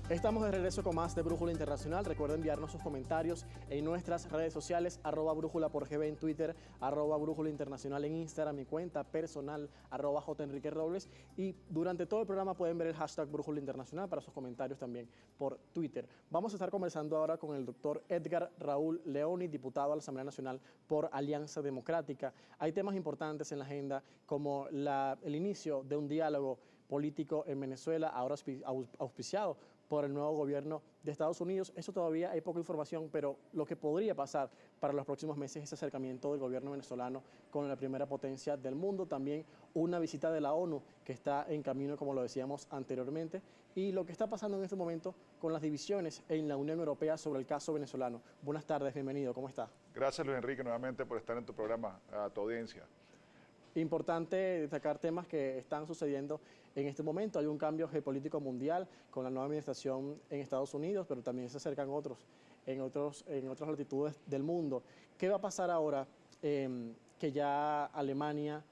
Estamos de regreso con más de Brújula Internacional. Recuerda enviarnos sus comentarios en nuestras redes sociales, @brújula por GB en Twitter, @brújula internacional en Instagram, mi cuenta personal, @JEnriqueRobles. Y durante todo el programa pueden ver el hashtag Brújula Internacional para sus comentarios también por Twitter. Vamos a estar conversando ahora con el doctor Edgar Raúl Leoni, diputado a la Asamblea Nacional por Alianza Democrática. Hay temas importantes en la agenda como el inicio de un diálogo político en Venezuela, ahora auspiciado por el nuevo gobierno de Estados Unidos. Eso todavía hay poca información, pero lo que podría pasar para los próximos meses es ese acercamiento del gobierno venezolano con la primera potencia del mundo. También una visita de la ONU que está en camino, como lo decíamos anteriormente, y lo que está pasando en este momento con las divisiones en la Unión Europea sobre el caso venezolano. Buenas tardes, bienvenido, ¿cómo está? Gracias, Luis Enrique, nuevamente por estar en tu programa, a tu audiencia. Importante destacar temas que están sucediendo en este momento. Hay un cambio geopolítico mundial con la nueva administración en Estados Unidos, pero también se acercan otros en otras latitudes del mundo. ¿Qué va a pasar ahora que ya Alemania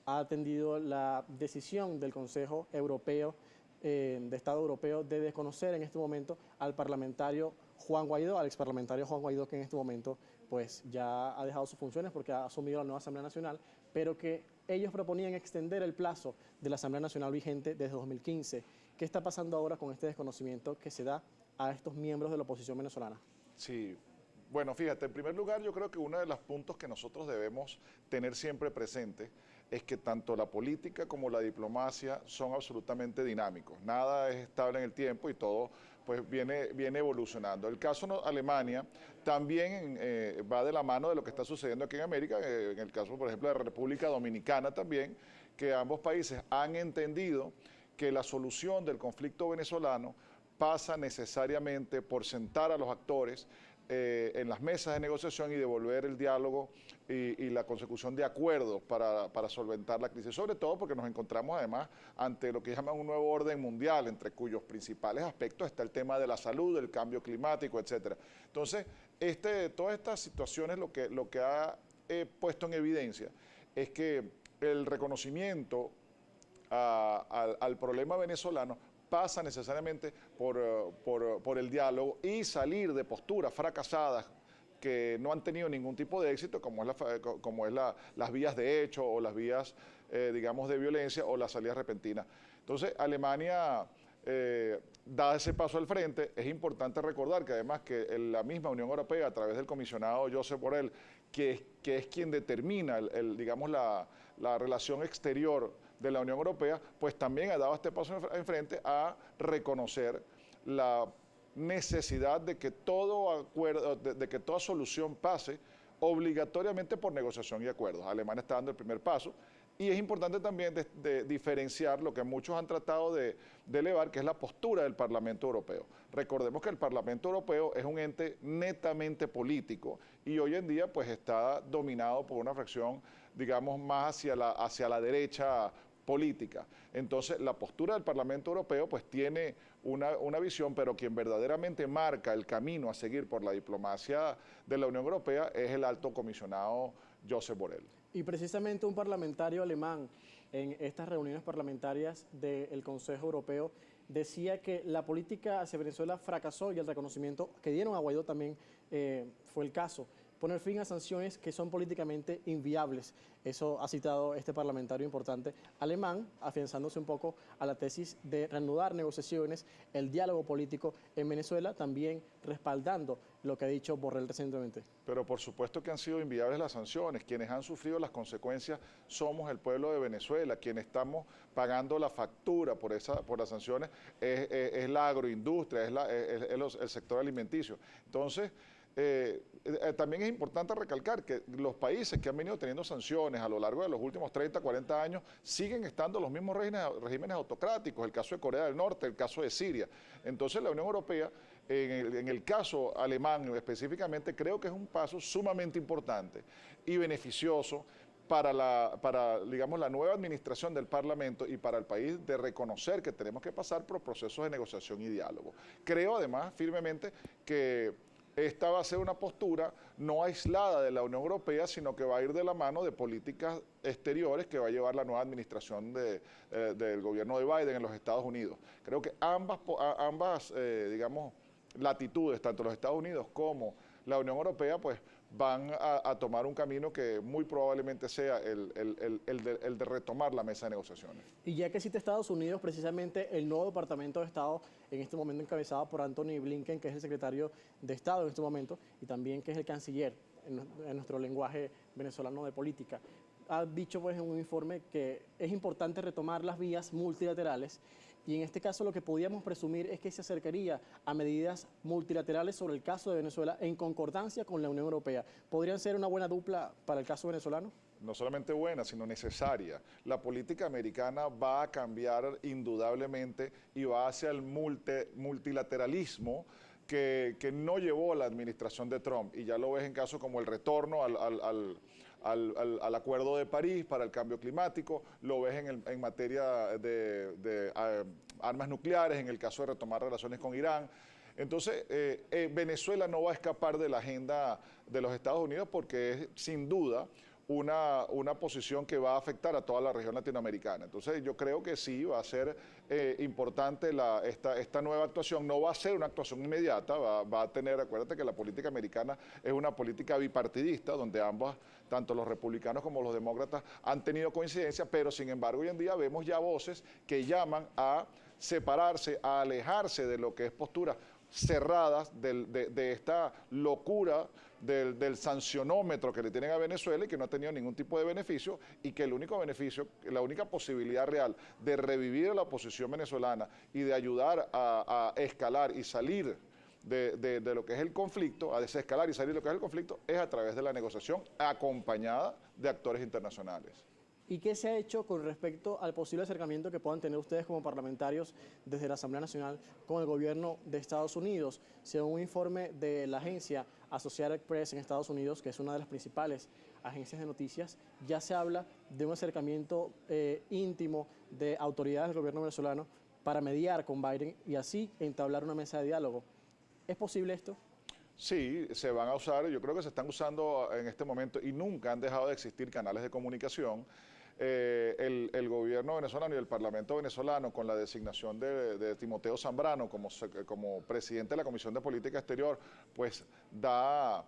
ha atendido la decisión del Consejo Europeo, de Estado Europeo, de desconocer en este momento al parlamentario Juan Guaidó, al exparlamentario Juan Guaidó, que en este momento pues ya ha dejado sus funciones porque ha asumido la nueva Asamblea Nacional, pero que ellos proponían extender el plazo de la Asamblea Nacional vigente desde 2015. ¿Qué está pasando ahora con este desconocimiento que se da a estos miembros de la oposición venezolana? Sí, bueno, fíjate, en primer lugar yo creo que uno de los puntos que nosotros debemos tener siempre presente es que tanto la política como la diplomacia son absolutamente dinámicos. Nada es estable en el tiempo y todo pues viene evolucionando. El caso de Alemania también va de la mano de lo que está sucediendo aquí en América, en el caso, por ejemplo, de la República Dominicana también, que ambos países han entendido que la solución del conflicto venezolano pasa necesariamente por sentar a los actores en las mesas de negociación y devolver el diálogo y la consecución de acuerdos para solventar la crisis, sobre todo porque nos encontramos además ante lo que llaman un nuevo orden mundial, entre cuyos principales aspectos está el tema de la salud, el cambio climático, etcétera. Entonces, todas estas situaciones lo que ha puesto en evidencia es que el reconocimiento al problema venezolano pasa necesariamente por el diálogo y salir de posturas fracasadas que no han tenido ningún tipo de éxito, como es las vías de hecho o las vías, digamos, de violencia o las salidas repentinas. Entonces, Alemania da ese paso al frente. Es importante recordar que además que la misma Unión Europea, a través del comisionado Josep Borrell, que es quien determina, digamos, la relación exterior de la Unión Europea, pues también ha dado este paso enfrente a reconocer la necesidad de que todo acuerdo, de que toda solución pase obligatoriamente por negociación y acuerdos. Alemania está dando el primer paso. Y es importante también de diferenciar lo que muchos han tratado de elevar, que es la postura del Parlamento Europeo. Recordemos que el Parlamento Europeo es un ente netamente político y hoy en día pues está dominado por una fracción, digamos, más hacia la derecha política. Entonces, la postura del Parlamento Europeo pues tiene una visión, pero quien verdaderamente marca el camino a seguir por la diplomacia de la Unión Europea es el alto comisionado Josep Borrell. Y precisamente un parlamentario alemán en estas reuniones parlamentarias del Consejo Europeo decía que la política hacia Venezuela fracasó y el reconocimiento que dieron a Guaidó también fue el caso. Poner fin a sanciones que son políticamente inviables. Eso ha citado este parlamentario importante alemán, afianzándose un poco a la tesis de reanudar negociaciones, el diálogo político en Venezuela, también respaldando lo que ha dicho Borrell recientemente. Pero por supuesto que han sido inviables las sanciones. Quienes han sufrido las consecuencias somos el pueblo de Venezuela. Quienes estamos pagando la factura por las sanciones es la agroindustria, es el sector alimenticio. Entonces, también es importante recalcar que los países que han venido teniendo sanciones a lo largo de los últimos 30, 40 años siguen estando los mismos regímenes autocráticos, el caso de Corea del Norte, el caso de Siria. Entonces la Unión Europea, en el caso alemán específicamente, creo que es un paso sumamente importante y beneficioso digamos, la nueva administración del Parlamento y para el país de reconocer que tenemos que pasar por procesos de negociación y diálogo. Creo además firmemente que esta va a ser una postura no aislada de la Unión Europea, sino que va a ir de la mano de políticas exteriores que va a llevar la nueva administración del gobierno de Biden en los Estados Unidos. Creo que ambas digamos, latitudes, tanto los Estados Unidos como la Unión Europea, pues van a tomar un camino que muy probablemente sea el de retomar la mesa de negociaciones. Y ya que cita Estados Unidos, precisamente el nuevo Departamento de Estado, en este momento encabezado por Anthony Blinken, que es el secretario de Estado en este momento, y también que es el canciller en nuestro lenguaje venezolano de política, ha dicho pues en un informe que es importante retomar las vías multilaterales, y en este caso lo que podíamos presumir es que se acercaría a medidas multilaterales sobre el caso de Venezuela en concordancia con la Unión Europea. ¿Podrían ser una buena dupla para el caso venezolano? No solamente buena, sino necesaria. La política americana va a cambiar indudablemente y va hacia el multilateralismo que no llevó la administración de Trump. Y ya lo ves en casos como el retorno al Acuerdo de París para el cambio climático, lo ves en materia de armas nucleares, en el caso de retomar relaciones con Irán. Entonces, Venezuela no va a escapar de la agenda de los Estados Unidos porque es sin duda una posición que va a afectar a toda la región latinoamericana. Entonces yo creo que sí va a ser importante esta nueva actuación. No va a ser una actuación inmediata, va a tener, acuérdate que la política americana es una política bipartidista, donde ambas, tanto los republicanos como los demócratas, han tenido coincidencia, pero sin embargo hoy en día vemos ya voces que llaman a separarse, a alejarse de lo que es postura cerradas de esta locura del sancionómetro que le tienen a Venezuela y que no ha tenido ningún tipo de beneficio, y que el único beneficio, la única posibilidad real de revivir a la oposición venezolana y de ayudar a escalar y salir de lo que es el conflicto, a desescalar y salir de lo que es el conflicto, es a través de la negociación acompañada de actores internacionales. ¿Y qué se ha hecho con respecto al posible acercamiento que puedan tener ustedes como parlamentarios desde la Asamblea Nacional con el gobierno de Estados Unidos? Según un informe de la agencia Associated Press en Estados Unidos, que es una de las principales agencias de noticias, ya se habla de un acercamiento íntimo de autoridades del gobierno venezolano para mediar con Biden y así entablar una mesa de diálogo. ¿Es posible esto? Sí, se van a usar, yo creo que se están usando en este momento y nunca han dejado de existir canales de comunicación. El gobierno venezolano y el Parlamento venezolano, con la designación de Timoteo Zambrano como presidente de la Comisión de Política Exterior, pues da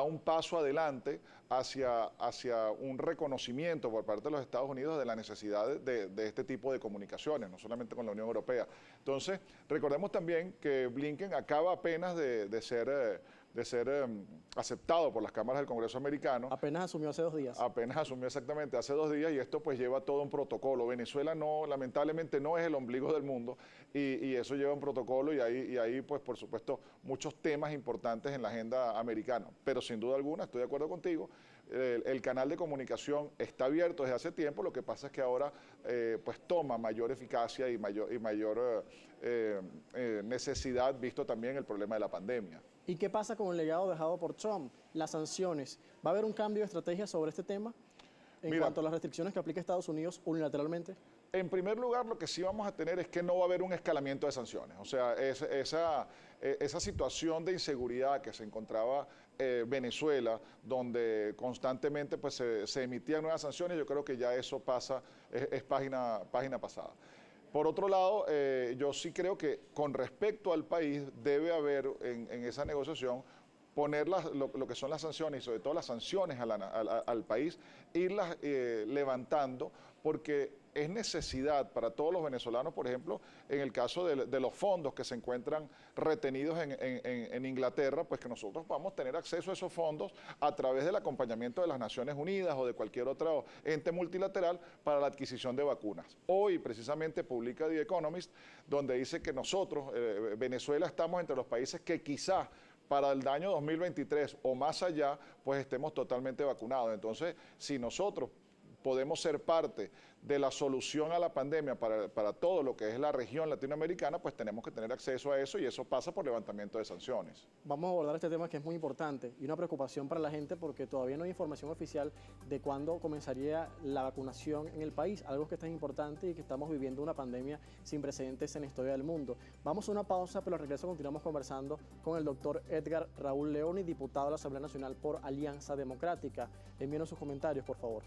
un paso adelante hacia un reconocimiento por parte de los Estados Unidos de la necesidad de este tipo de comunicaciones, no solamente con la Unión Europea. Entonces, recordemos también que Blinken acaba apenas de ser aceptado por las cámaras del Congreso americano. Apenas asumió hace 2 días. Apenas asumió exactamente hace 2 días, y esto pues lleva todo un protocolo. Venezuela lamentablemente no es el ombligo del mundo, y eso lleva un protocolo, y ahí pues por supuesto muchos temas importantes en la agenda americana. Pero sin duda alguna, estoy de acuerdo contigo, el canal de comunicación está abierto desde hace tiempo. Lo que pasa es que ahora pues toma mayor eficacia y mayor necesidad, visto también el problema de la pandemia. ¿Y qué pasa con el legado dejado por Trump? Las sanciones. ¿Va a haber un cambio de estrategia sobre este tema en cuanto a las restricciones que aplica Estados Unidos unilateralmente? En primer lugar, lo que sí vamos a tener es que no va a haber un escalamiento de sanciones. O sea, esa situación de inseguridad que se encontraba Venezuela, donde constantemente pues, se emitían nuevas sanciones, yo creo que ya eso pasa, es página pasada. Por otro lado, yo sí creo que con respecto al país debe haber en esa negociación poner lo que son las sanciones, y sobre todo las sanciones al país, irlas levantando, porque es necesidad para todos los venezolanos, por ejemplo, en el caso de los fondos que se encuentran retenidos en Inglaterra, pues que nosotros podamos tener acceso a esos fondos a través del acompañamiento de las Naciones Unidas o de cualquier otro ente multilateral para la adquisición de vacunas. Hoy precisamente publica The Economist, donde dice que nosotros, Venezuela, estamos entre los países que quizás para el año 2023 o más allá, pues estemos totalmente vacunados. Entonces, si nosotros podemos ser parte de la solución a la pandemia para todo lo que es la región latinoamericana, pues tenemos que tener acceso a eso y eso pasa por levantamiento de sanciones. Vamos a abordar este tema que es muy importante y una preocupación para la gente porque todavía no hay información oficial de cuándo comenzaría la vacunación en el país, algo que es tan importante y que estamos viviendo una pandemia sin precedentes en la historia del mundo. Vamos a una pausa, pero al regreso continuamos conversando con el doctor Edgar Raúl Leoni, diputado de la Asamblea Nacional por Alianza Democrática. Envíenos sus comentarios, por favor.